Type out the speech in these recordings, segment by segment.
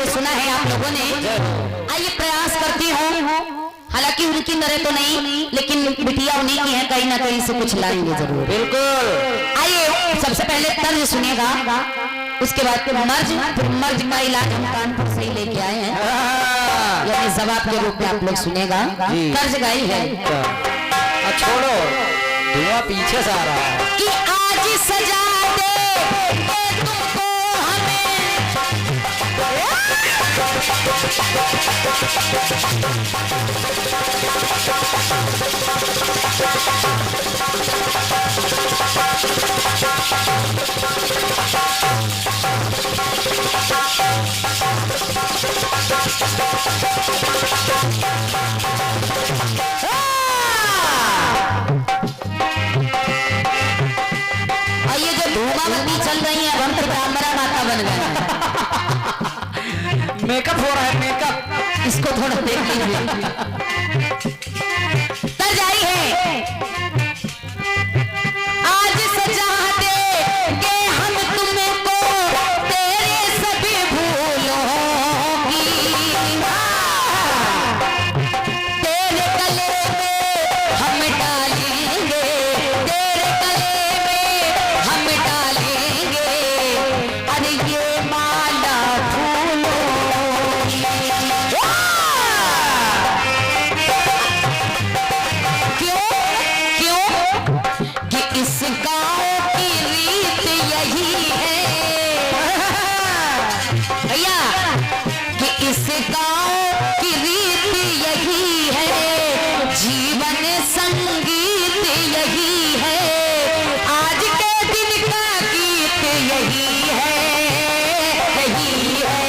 से सुना है आप लोगों ने। आइए प्रयास करती हूँ, हालांकि उनकी नरे तो नहीं, लेकिन बिटिया उन्हीं की है, कहीं ना कहीं से कुछ लाएंगे जरूर। बिल्कुल। आइए सबसे पहले तर्ज सुनिएगा, उसके बाद मर्ज, फिर मर्ज का इलाज हम कानपुर से ही लेके आए हैं, यानी जवाब के रूप में आप लोग सुनेगा। तर्ज गाई है, छोड़ो धुआं पीछे से आ रहा है कि आज सजा दे तुमको चल रही है, हम पीताम्बरा माता बन गए। मेकअप हो रहा है, मेकअप। इसको थोड़ा देख लीजिए। तर्ज आई है, आज सजा देंगे हम तुमको तेरे सभी भूलों की, तेरे गले में हम डालेंगे, तेरे गले में हम डालेंगे, अरे ये माला फूलों की। क्यों क्यों कि इस गांव की रीत यही है भैया, कि इस गांव की रीत यही है, जीवन संगीत यही है, आज के दिन का गीत यही है, यही है।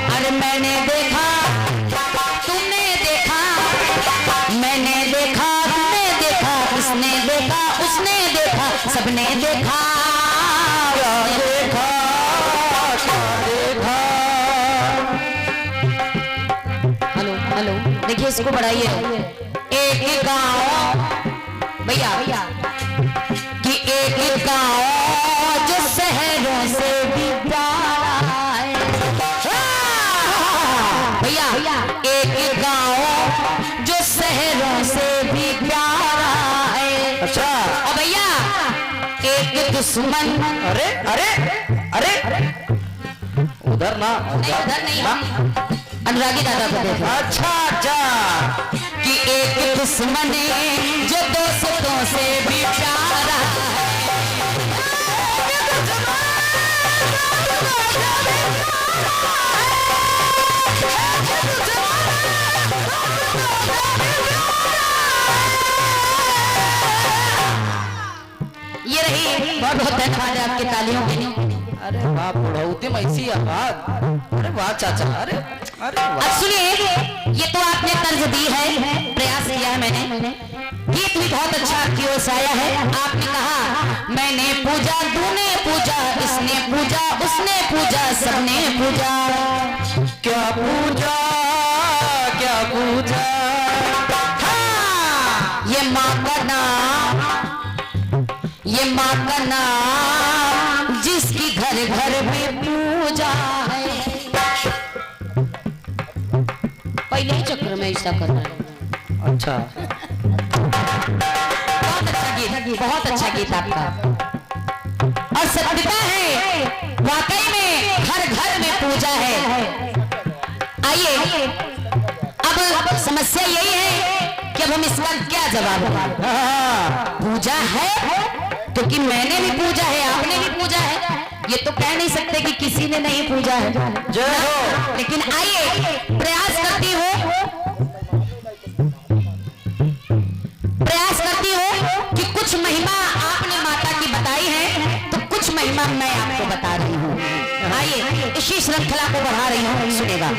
अरे मैंने देखा तुमने देखा, मैंने देखा तुमने देखा, उसने देखा उसने देखा, सबने देखा देखा देखा। हेलो हेलो, देखिए इसको बढ़ाइए। एक गांव भैया कि एक गांव जो शहरों से भी प्यारा है भैया, एक गांव जो शहरों से भी प्यारा है। अच्छा। और भैया एक दुश्मन, अरे अरे अरे उधर ना, उधर नहीं, हम अनुरागी दादा को देखो। अच्छा अच्छा। कि एक दुश्मन जो दोस्तों से भी प्यारा है। ये रही, बहुत बहुत धन्यवाद आपके तालियों के लिए। अरे वाह बुढ़ौती में ऐसी आवाज, अरे वाह चाचा, अरे अरे अब वाह। सुनिए, ये तो आपने तर्ज दी है, प्रयास किया है मैंने, गीत भी बहुत अच्छा आपकी ओर से आया है। आपने कहा मैंने पूजा, तूने पूजा, इसने पूजा, उसने पूजा, सबने पूजा। क्या पूजा, क्या पूजा। हाँ, ये माँ का नाम, ये माँ का नाम, जिसकी घर घर में पूजा है। पहले ही चक्र में ऐसा कर रहा है। अच्छा, बहुत अच्छा गीत, बहुत अच्छा गीत आपका। और सत्यता है, वाकई में हर घर में पूजा है। आइए, अब समस्या यही है कि अब हम इसका क्या जवाब दें। पूजा है क्योंकि मैंने भी पूजा है, आपने भी पूजा है, ये तो कह नहीं सकते कि किसी ने नहीं पूजा है। जय हो। लेकिन आइए प्रयास करती हूँ, प्रयास करती हूँ कि कुछ महिमा आपने माता की बताई है, तो कुछ महिमा मैं आपको बता रही हूँ। आइए इसी श्रृंखला को बढ़ा रही हूँ, सुनेगा।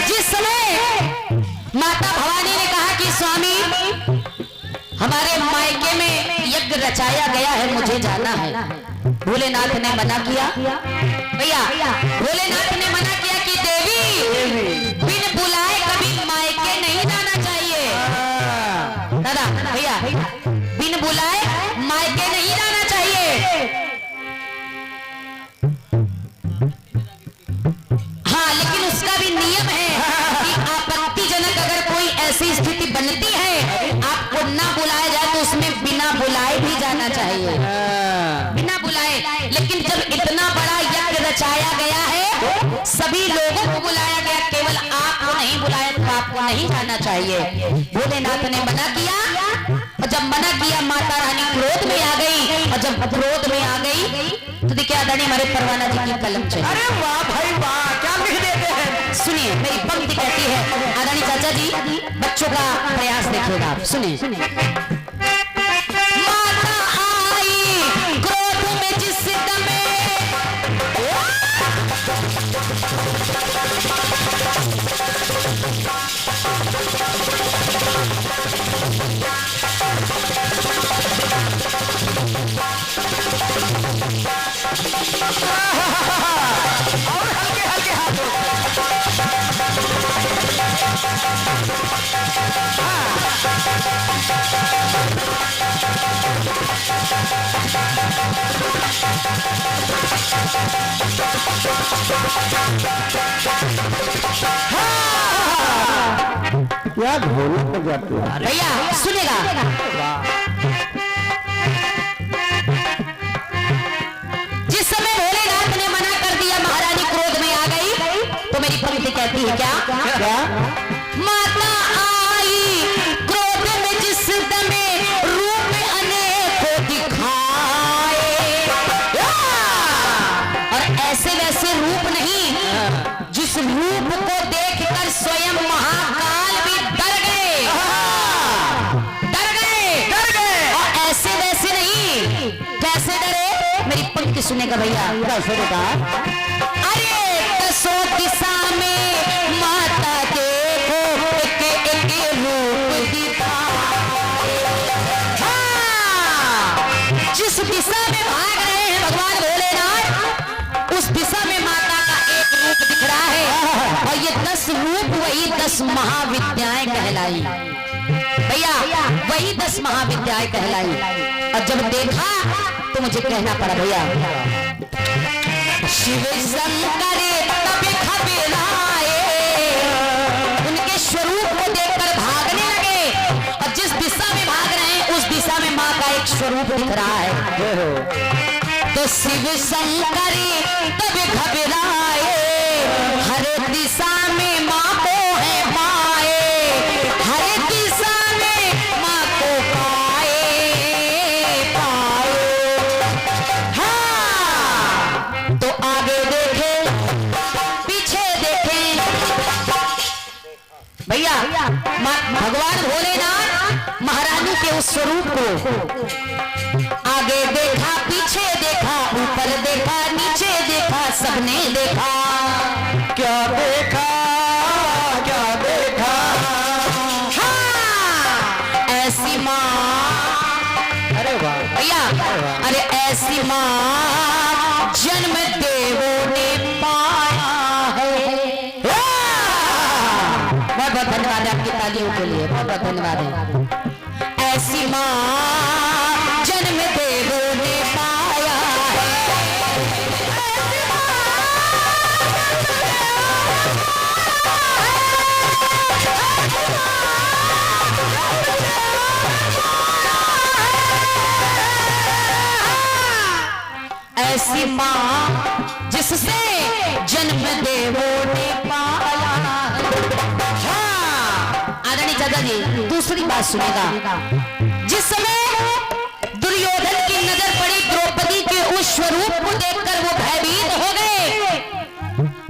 जिस समय माता भवानी ने कहा कि स्वामी हमारे मायके में यज्ञ रचाया गया है, मुझे जाना है, भोलेनाथ ने मना किया। भैया भोलेनाथ ने मना किया कि देवी चाहिए हाँ। बिना बुलाए। लेकिन जब इतना बड़ा यज्ञ रचाया गया है, सभी लोगों को बुलाया गया, केवल आपको नहीं बुलाया, तो आपको नहीं जाना चाहिए। भोलेनाथ ने मना किया, और जब मना किया माता रानी क्रोध में आ गई, और जब क्रोध में आ गई तो देखिए आदरणीय हमारे परवाना जी की कलम चाहिए। अरे वाह भाई वाह, क्या लिख देते हैं। सुनिए मेरी पंक्ति कहती है, आदरणीय चाचा जी बच्चों का प्रयास देखिएगा आप, सुनिए। माता आई क्रोध में जिस दमे, और हल्के हल्के हाथों। क्या ढोलक बजाते हैं। भैया सुनेगा, जिस समय भोलेनाथ ने मना कर दिया, महारानी क्रोध में आ गई, तो मेरी पंक्ति कहती है क्या, क्या माता आई क्रोध में जिस दमे, रूप अनेकों दिखाए। और ऐसे वैसे रूप नहीं, जिस रूप को देखकर स्वयं महाकाल भी डर गए, डर गए। और ऐसे वैसे नहीं, कैसे डरे, मेरी पंक्ति सुनेगा भैया। कैसे बेटा। अरे दसों दिशा में माता देखो, एक एक रूप दिखाए। हाँ, जिस दिशा में भाग रहे हैं भगवान भोलेनाथ, उस दिशा में माता का एक रूप दिख रहा है, और ये 10 रूप वही 10 महाविद्याएं कहलाई। भैया वही 10 महाविद्याएं कहलाई। और जब देखा तो मुझे कहना पड़ा भैया, शिव शंकर तब घबराए, उनके स्वरूप को देखकर भागने लगे। और जिस दिशा में भाग रहे हैं उस दिशा में माँ का एक स्वरूप दिख रहा है। तो शिव शंकर तब घबराए, हर दिशा में माँ को है पाए, हर दिशा में माँ को पाए पाए। हाँ, तो आगे देखे पीछे देखे भैया, भगवान भोलेनाथ महारानी के उस स्वरूप को आगे देखा, पीछे देखा, ऊपर देखा, नीचे देखा, सबने देखा। क्या देखा, क्या देखा। हाँ, ऐसी माँ, अरे वाह भैया, अरे ऐसी माँ जन्म देवों ने पाया है। बहुत बहुत धन्यवाद है आपकी तालियों के लिए, बहुत बहुत धन्यवाद है। ऐसी माँ जन्म देवों ने पाया है। ऐसी माँ जिससे जन्म देवों ने पाया है। हाँ, आदरणीय चाचा जी दूसरी बात सुनेगा। जिस समय दुर्योधन की नजर पड़ी द्रौपदी के उस स्वरूप को देखकर वो भयभीत हो गए।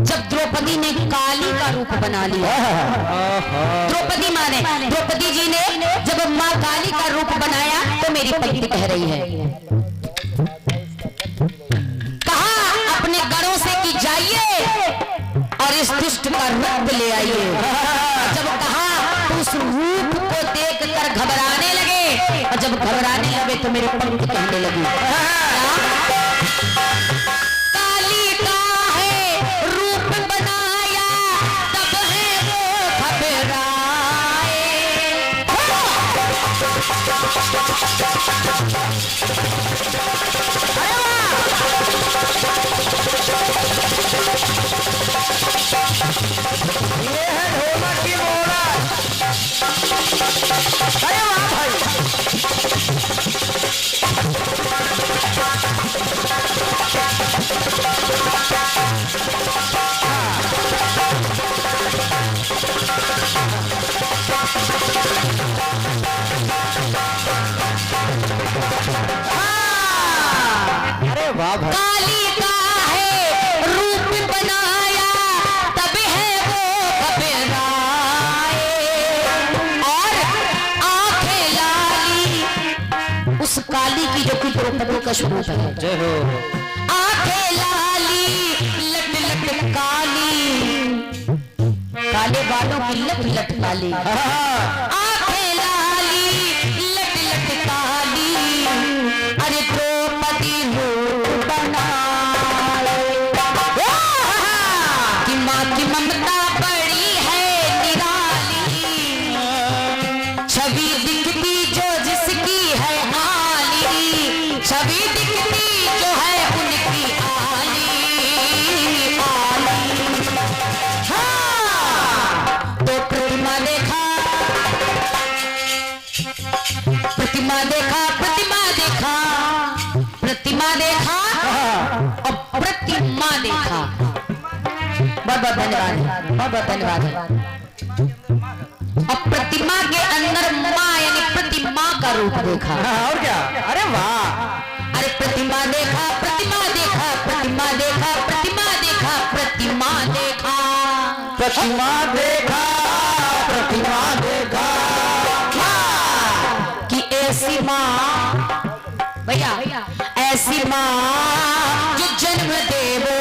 जब द्रौपदी ने काली का रूप बना लिया, द्रौपदी माँ ने, द्रौपदी जी ने जब माँ काली का रूप बनाया, तो मेरी पंक्ति कह रही है, अपने गणों से कि जाइए और इस दुष्ट का रूप ले आइए। जब कहा तो उस रूप को देखकर घबराने लगे, और जब घबराने लगे तो मेरे पंख कहने लगी, काली का है रूप बनाया, तब है वो घबराए। ये है ढोलक की मोड़ा। अरे वाह भाई। का स्वरूप है। जय हो। आंखें लाली लट लट काली, काले बालों की लट लट काली, आंखें लाली लट लट काली, अरे द्रौपदी रूप बनाए, कि माँ की ममता बड़ी है निराली, छवि दिखती जो जिसकी है आली, छवि दिखती जो है उनकी आली आली। हाँ तो प्रतिमा देखा, प्रतिमा देखा, प्रतिमा देखा, प्रतिमा देखा और प्रतिमा देखा। बहुत बहुत धन्यवाद, बहुत बहुत धन्यवाद। और प्रतिमा के अंदर माँ यानी प्रतिमा का रूप देखा। और क्या, अरे वाह, अरे प्रतिमा देखा, प्रतिमा देखा, प्रतिमा देखा, प्रतिमा देखा, प्रतिमा देखा, प्रतिमा देखा, प्रतिमा देखा, कि ऐसी माँ भैया, ऐसी माँ जो जन्म दे वो